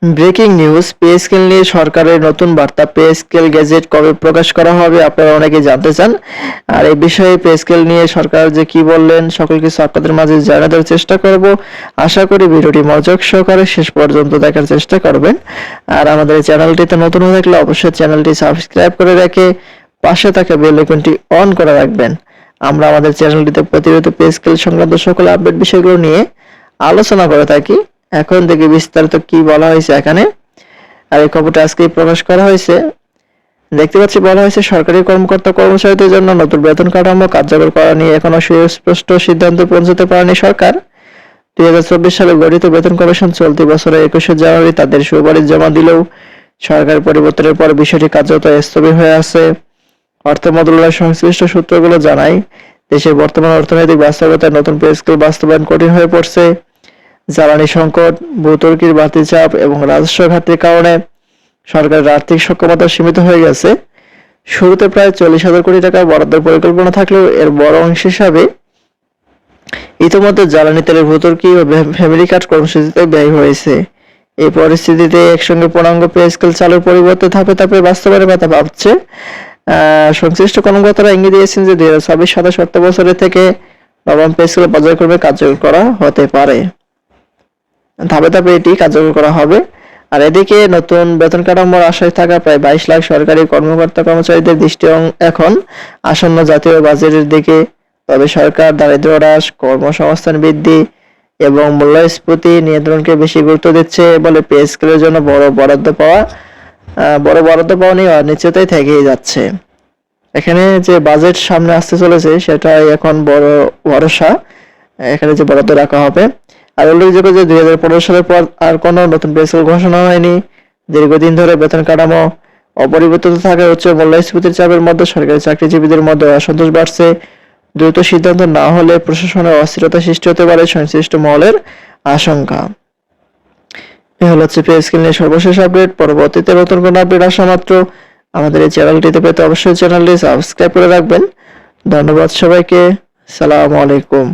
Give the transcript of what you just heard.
Breaking news, pay scale নিয়ে সরকারের নতুন বার্তা। পে স্কেল গেজেট কবে প্রকাশ করা হবে আপনারা অনেকে জানতে চান। আর এই বিষয়ে পে স্কেল নিয়ে সরকার যে কি বললেন সকল কিছু আপনাদের মাঝে জানিয়ে দেওয়ার চেষ্টা করব। আশা করি ভিডিওটি মনোযোগ সহকারে শেষ পর্যন্ত দেখার চেষ্টা করবেন। আর আমাদের এই চ্যানেলটিতে নতুন হয়ে থাকলে অবশ্যই চ্যানেলটি সাবস্ক্রাইব করে রেখে পাশে থাকা বেল আইকনটি অন করে রাখবেন। আমরা আমাদের চ্যানেলটিতে প্রতিনিয়ত পে স্কেল সংক্রান্ত সকল আপডেট বিষয়গুলো নিয়ে আলোচনা করে থাকি। এখন থেকে বিস্তারিত কি বলা হয়েছে এখানে। আর এই খবরটা আজকে প্রকাশ করা হয়েছে। দেখতে পাচ্ছি বলা হয়েছে সরকারি কর্মকর্তা কর্মচারীদের জন্য নতুন বেতন কাঠামো কার্যকর করা নিয়ে এখনো সুস্পষ্ট সিদ্ধান্তে পৌঁছতে পারেনি সরকার। 2024 সালে গঠিত বেতন কমিশন চলতি বছরের 21শে জানুয়ারি তাদের সুপারিশ জমা দিলেও সরকারি পরিবর্তনের পর বিষয়টি কার্যত স্থবির হয়ে আছে। অর্থ মন্ত্রণালয়ের সংশ্লিষ্ট সূত্রগুলো জানায়, দেশের বর্তমান অর্থনৈতিক বাস্তবতায় নতুন পে স্কেল বাস্তবায়ন কঠিন হয়ে পড়ছে। জ্বালানি সংকট, ভূতুর্কির বাড়তি চাপ এবং রাজস্ব ঘাটতির কারণে সরকারের আর্থিক সক্ষমতা সীমিত হয়ে গেছে। শুরুতে প্রায় 40,000 কোটি টাকা বরাদ্দের পরিকল্পনা থাকলেও এর বড় অংশ হিসাবে ইতিমধ্যে জ্বালানি তেলের ভূতুর্কি ও ফ্যামিলি কার্ড কর্মসূচিতে ব্যয় হয়েছে। এই পরিস্থিতিতে একসঙ্গে পূর্ণাঙ্গ পে স্কেল চালুর পরিবর্তে ধাপে ধাপে বাস্তবায়নের কথা ভাবছে। সংশ্লিষ্ট কর্মকর্তারা ইঙ্গিত দিয়েছেন যে 2026-27 অর্থ বছরের থেকে নবম পে স্কেল পর্যায়ক্রমে কার্যকর করা হতে পারে। ধাপে ধাপে এটি কার্যকর করা হবে। আর এদিকে নতুন বেতন কাঠামোর আশায় থাকা প্রায় 22 লাখ সরকারি কর্মকর্তা কর্মচারীদের দৃষ্টি এখন আসন্ন জাতীয় বাজেটের দিকে। তবে সরকার দারিদ্র্য হ্রাস, কর্মসংস্থান বৃদ্ধি এবং মূল্যস্ফীতি নিয়ন্ত্রণকে বেশি গুরুত্ব দিচ্ছে বলে পে স্কেলের জন্য বড় বরাদ্দ পাওয়া নিয়ে অনিশ্চয়তাই থেকেই যাচ্ছে। এখানে যে বাজেট সামনে আসতে চলেছে সেটাই এখন বড় ভরসা। এখানে যে বরাদ্দ রাখা হবে। আর উল্লেখযোগ্য যে 2015 সালের পর আর কোনো নতুন পে স্কেল ঘোষণা হয়নি। দীর্ঘদিন ধরে বেতন কাঠামো অপরিবর্তিত থাকায় উচ্চ মূল্যস্ফীতির চাপের মধ্যে সরকারি চাকরিজীবীদের মধ্যে অসন্তোষ বাড়ছে। দ্রুত সিদ্ধান্ত না হলে প্রশাসনের অস্থিরতা সৃষ্টি হতে পারে সংশ্লিষ্ট মহলের আশঙ্কা। এ হচ্ছে পে স্কেল নিয়ে সর্বশেষ আপডেট। পরবর্তীতে নতুন কোনো আপডেট আসা মাত্র আমাদের এই চ্যানেলটিতে পেতে অবশ্যই চ্যানেলটি সাবস্ক্রাইব করে রাখবেন। ধন্যবাদ সবাইকে। সালামু আলাইকুম।